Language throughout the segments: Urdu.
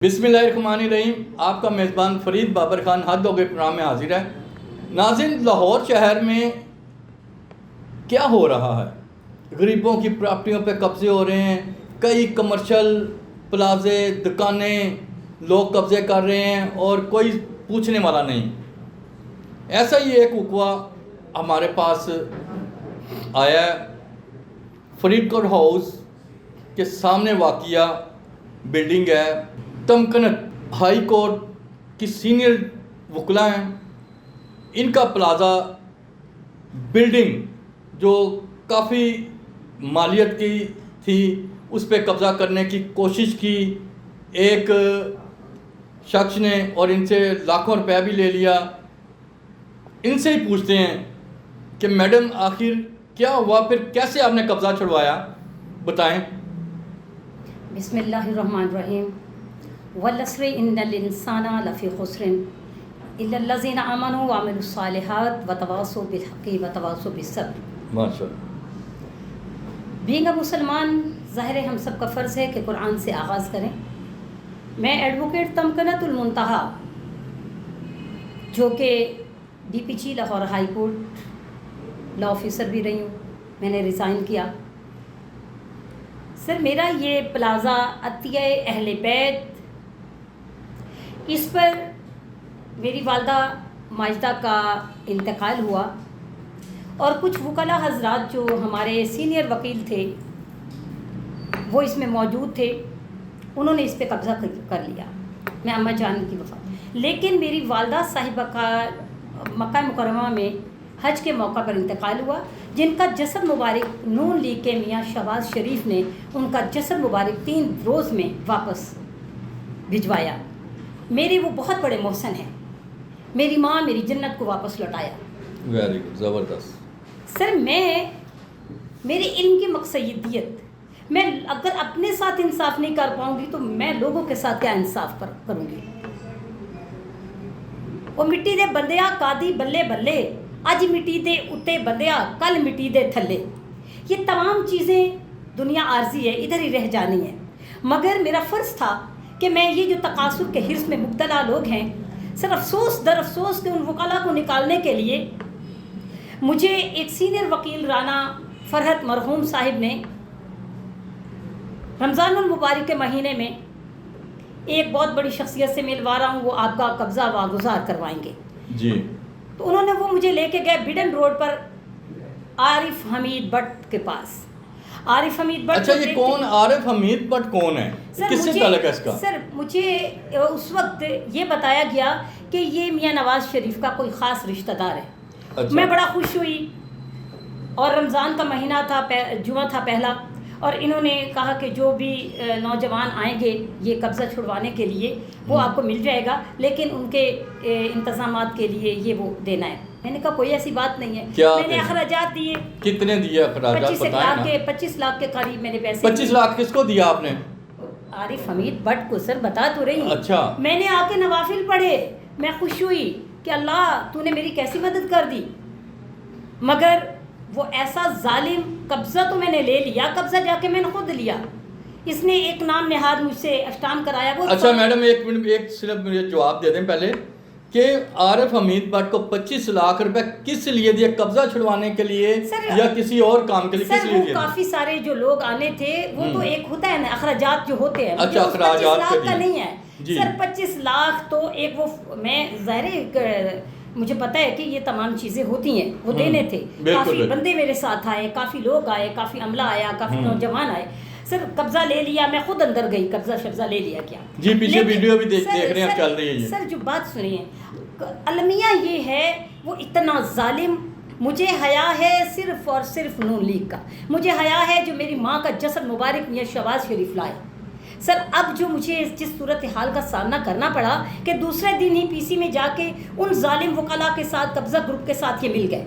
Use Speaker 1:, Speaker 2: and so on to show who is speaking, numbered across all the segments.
Speaker 1: بسم اللہ الرحمن الرحیم۔ آپ کا میزبان فرید بابر خان حد ہو گئے پروگرام میں حاضر ہے۔ ناظرین، لاہور شہر میں کیا ہو رہا ہے؟ غریبوں کی پراپرٹیوں پہ قبضے ہو رہے ہیں، کئی کمرشل پلازے دکانیں لوگ قبضے کر رہے ہیں اور کوئی پوچھنے والا نہیں۔ ایسا ہی ایک وقوع ہمارے پاس آیا ہے۔ فرید کوٹ ہاؤس کے سامنے واقعہ بلڈنگ ہے۔ تمکنت ہائی کورٹ کی سینئر وکلاء ہیں، ان کا پلازا بلڈنگ جو کافی مالیت کی تھی اس پہ قبضہ کرنے کی کوشش کی ایک شخص نے اور ان سے لاکھوں روپے بھی لے لیا۔ ان سے ہی پوچھتے ہیں کہ میڈم آخر کیا ہوا، پھر کیسے آپ نے قبضہ چھڑوایا، بتائیں۔
Speaker 2: بسم اللہ الرحمن الرحیم۔ والعصر ان الانسان لفی خسر الا الذین آمنوا وعملوا الصالحات وتواصوا بالحق وتواصوا بالصبر۔
Speaker 1: ماشاء اللہ۔
Speaker 2: بینگ اے مسلمان، ظاہر ہے ہم سب کا فرض ہے کہ قرآن سے آغاز کریں۔ میں ایڈوکیٹ تمکنت المنتہا، جو کہ ڈی پی جی لاہور ہائی کورٹ لا آفیسر بھی رہی ہوں، میں نے ریزائن کیا۔ سر، میرا یہ پلازا عطیہ اہل بیت، اس پر میری والدہ ماجدہ کا انتقال ہوا اور کچھ وکلاء حضرات جو ہمارے سینئر وکیل تھے وہ اس میں موجود تھے، انہوں نے اس پہ قبضہ کر لیا۔ میں اماں جان کی وفات، لیکن میری والدہ صاحبہ کا مکہ مکرمہ میں حج کے موقع پر انتقال ہوا، جن کا جسد مبارک نون لیگ کے میاں شہباز شریف نے ان کا جسد مبارک 3 روز میں واپس بھجوایا۔ میرے وہ بہت بڑے محسن ہیں، میری ماں میری جنت کو واپس لوٹایا۔
Speaker 1: ویری گڈ، زبردست۔
Speaker 2: سر، میرے علم کی مقصدیت، میں اگر اپنے ساتھ انصاف نہیں کر پاؤں گی تو میں لوگوں کے ساتھ کیا انصاف کروں گی؟ وہ مٹی دے بندیا قادی بلے بلے، اج مٹی دے اتے بندیا کل مٹی دے تھلے۔ یہ تمام چیزیں دنیا عارضی ہے، ادھر ہی رہ جانی ہے، مگر میرا فرض تھا کہ میں یہ جو تقاصر کے حرص میں مبتلا لوگ ہیں، سر افسوس در افسوس کہ ان وکلاء کو نکالنے کے لیے مجھے ایک سینئر وکیل رانا فرحت مرحوم صاحب نے رمضان المبارک کے مہینے میں ایک بہت بڑی شخصیت سے ملوا رہا ہوں، وہ آپ کا قبضہ واگزار کروائیں گے
Speaker 1: جی۔
Speaker 2: تو انہوں نے وہ مجھے لے کے گئے بڈن road per Arif Hamid but کے پاس۔ عارف حمید بٹ،
Speaker 1: اچھا، یہ کون عارف حمید بٹ کون ہے؟ کس سے تعلق ہے اس کا؟
Speaker 2: سر، مجھے اس وقت یہ بتایا گیا کہ یہ میاں نواز شریف کا کوئی خاص رشتہ دار ہے۔
Speaker 1: اچھا۔
Speaker 2: میں بڑا خوش ہوئی، اور رمضان کا مہینہ تھا، جمعہ تھا پہلا، اور انہوں نے کہا کہ جو بھی نوجوان آئیں گے یہ قبضہ چھڑوانے کے لیے وہ آپ کو مل جائے گا، لیکن ان کے انتظامات کے لیے یہ وہ دینا ہے۔ میں نے کہا کوئی ایسی بات نہیں ہے۔ میں نے اخراجات دیے۔
Speaker 1: کتنے دیے اخراجات؟
Speaker 2: 25 لاکھ کے قریب میں نے پیسے۔
Speaker 1: 25 لاکھ کس کو دیا آپ نے؟
Speaker 2: عارف حمید بٹ کو۔ سر، بتا تو رہی ہوں۔
Speaker 1: اچھا۔
Speaker 2: میں نے آ کے نوافل پڑھے، میں خوش ہوئی کہ اللہ تو نے میری کیسی مدد کر دی، مگر وہ ایسا ظالم، قبضہ تو میں نے لے لیا، قبضہ جا کے میں نے خود لیا۔ اس نے ایک نام نہاد مجھ سے اشتام کرایا۔ وہ
Speaker 1: اچھا میڈم، ایک منٹ، ایک صرف مجھے جواب دے دیں پہلے کہ عارف حمید بٹ کو 25 لاکھ روپے کس لیے دیے؟ قبضہ چھڑوانے کے لیے یا کسی اور کام کے لیے؟ کس لیے دیے؟
Speaker 2: کافی سارے جو لوگ آنے تھے، وہ تو ایک ہوتا ہے نا اخراجات جو ہوتے ہیں۔
Speaker 1: اچھا، اخراجات
Speaker 2: 25 لاکھ کا نہیں ہے سر، 25 لاکھ تو ایک وہ، میں ظاہر مجھے پتہ ہے کہ یہ تمام چیزیں ہوتی ہیں، وہ دینے تھے۔ کافی بندے میرے ساتھ آئے، کافی لوگ آئے، کافی عملہ آیا، کافی نوجوان آئے۔ سر، قبضہ لے لیا، میں خود اندر گئی، قبضہ شبضہ لے لیا کیا؟
Speaker 1: جی، پیچھے ویڈیو بھی دیکھ رہے ہیں، چل رہی ہے۔
Speaker 2: سر، جو بات سنیے، المیہ یہ ہے، وہ اتنا ظالم، مجھے حیا ہے صرف اور صرف نون لیگ کا، مجھے حیا ہے جو میری ماں کا جسد مبارک میاں شہباز شریف لائے۔ سر، اب جو مجھے جس صورتحال کا سامنا کرنا پڑا کہ دوسرے دن ہی پی سی میں جا کے ان ظالم وکلاء کے ساتھ، قبضہ گروپ کے ساتھ یہ مل گئے۔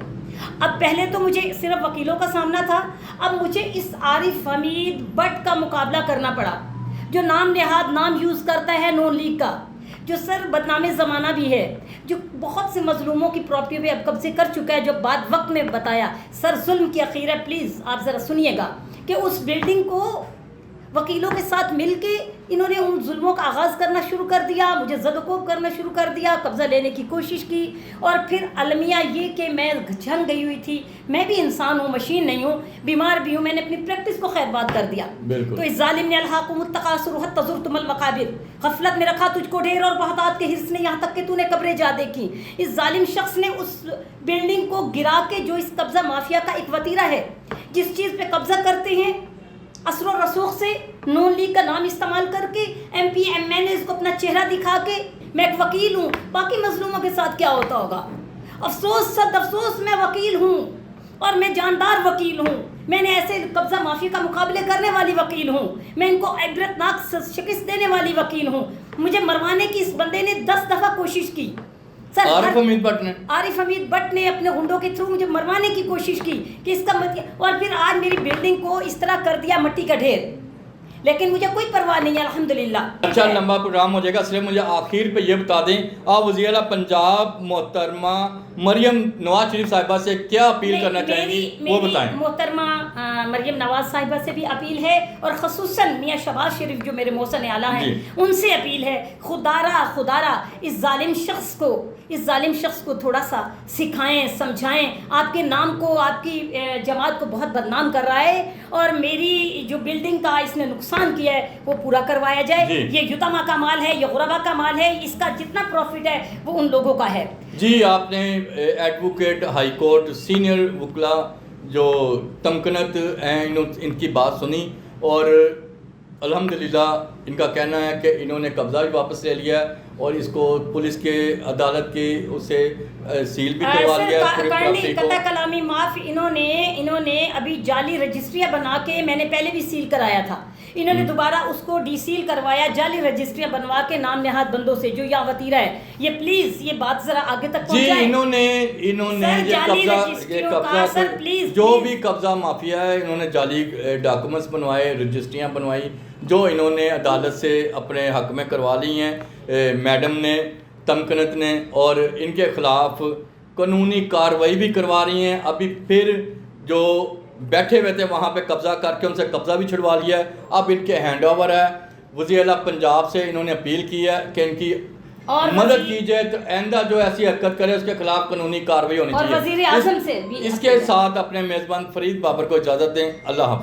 Speaker 2: اب پہلے تو مجھے صرف وکیلوں کا سامنا تھا، اب مجھے اس عارف حمید بٹ کا مقابلہ کرنا پڑا، جو نام نہاد نام یوز کرتا ہے نون لیگ کا، جو سر بدنام زمانہ بھی ہے، جو بہت سے مظلوموں کی پراپرٹی پہ اب قبضے کر چکا ہے، جو بعد وقت میں بتایا۔ سر، ظلم کی اخیر ہے، پلیز آپ ذرا سنیے گا کہ اس بلڈنگ کو وکیلوں کے ساتھ مل کے انہوں نے ان ظلموں کا آغاز کرنا شروع کر دیا، مجھے زد و کوب کرنا شروع کر دیا، قبضہ لینے کی کوشش کی. اور پھر المیہ یہ کہ میں جھن گئی ہوئی تھی، میں بھی انسان ہوں، مشین نہیں ہوں، بیمار بھی ہوں، میں نے اپنی پریکٹس کو خیر بات کر دیا. تو اس ظالم نے الہاکم التکاثر حتی زرتم المقابر، غفلت میں رکھا تجھ کو ڈھیر اور بہتات کے حرص نے، یہاں تک کہ تو نے قبریں جا دیکھی. اس ظالم شخص نے اس بلڈنگ کو گرا کے، جو اس قبضہ مافیا کا ایک وتیرہ ہے، جس چیز پہ قبضہ کرتے ہیں اثر و رسوخ سے، نون لیگ کا نام استعمال کر کے، ایم پی ایم این اے کو اپنا چہرہ دکھا کے، میں ایک وکیل ہوں، باقی مظلوموں کے ساتھ کیا ہوتا ہوگا. افسوس صد افسوس، میں وکیل ہوں اور میں جاندار وکیل ہوں، میں نے ایسے قبضہ مافیا کا مقابلے کرنے والی وکیل ہوں، میں ان کو عبرتناک شکست دینے والی وکیل ہوں. مجھے مروانے کی اس بندے نے 10 دفعہ کوشش کی.
Speaker 1: عارف حمید
Speaker 2: بٹ نے اپنے غنڈوں کے تھرو مجھے مروانے کی کوشش کی کہ اس کا اور پھر آج میری بلڈنگ کو اس طرح کر دیا مٹی کا ڈھیر. لیکن مجھے کوئی پرواہ نہیں ہے الحمدللہ.
Speaker 1: اچھا لمبا پروگرام ہو جائے گا، صرف مجھے آخر پہ یہ بتا دیں آپ وزیر اعلیٰ پنجاب محترمہ مریم نواز شریف صاحبہ سے کیا اپیل کرنا چاہیں گی وہ بتائیں.
Speaker 2: محترمہ مریم نواز صاحبہ سے بھی اپیل ہے، اور خصوصاً میاں شہباز شریف جو میرے محسن اعلیٰ ہیں ان سے اپیل ہے، خدارہ اس ظالم شخص کو تھوڑا سا سکھائیں، سمجھائیں. آپ کے نام کو، آپ کی جماعت کو بہت بدنام کر رہا ہے، اور میری جو بلڈنگ کا اس نے نقصان کیا ہے وہ پورا کروایا جائے. یہ یتامہ کا مال ہے، یہ غربا کا مال ہے، اس کا جتنا پروفٹ ہے وہ ان لوگوں کا ہے.
Speaker 1: جی آپ نے ایڈوکیٹ ہائی کورٹ سینئر وکلا جو تمکنت ہیں ان کی بات سنی، اور الحمدللہ ان کا کہنا ہے کہ انہوں نے قبضہ بھی واپس لے لیا ہے، اور اس کو پولیس کے عدالت کی اسے سیل بھی کروا لیا ہے.
Speaker 2: قطع کلامی معاف، انہوں نے ابھی جعلی رجسٹریاں بنا کے، میں نے پہلے بھی سیل کرایا تھا، انہوں نے دوبارہ اس کو ڈی سیل کروایا، جعلی رجسٹریاں بنوا کے نام نہاد بندوں سے جو یہاں وتیرہ ہے. یہ پلیز یہ بات ذرا آگے تک پہنچائیں.
Speaker 1: جی انہوں نے یہ قبضہ جو بھی قبضہ مافیا ہے، انہوں نے جعلی ڈاکومنٹس بنوائے، رجسٹریاں بنوائی جو انہوں نے عدالت سے اپنے حق میں کروا لی ہیں میڈم نے، تمکنت نے، اور ان کے خلاف قانونی کارروائی بھی کروا رہی ہیں. ابھی پھر جو بیٹھے ہوئے تھے وہاں پہ قبضہ کر کے ان سے قبضہ بھی چھڑوا لیا ہے، اب ان کے ہینڈ اوور ہے. وزیر اعلیٰ پنجاب سے انہوں نے اپیل کی ہے کہ ان کی مدد کی جائے، تو آئندہ جو ایسی حرکت کرے اس کے خلاف قانونی کارروائی ہونی چاہیے.
Speaker 2: وزیر اعظم سے بھی
Speaker 1: اس کے ساتھ اپنے میزبان فرید بابر کو اجازت دیں. اللہ حافظ.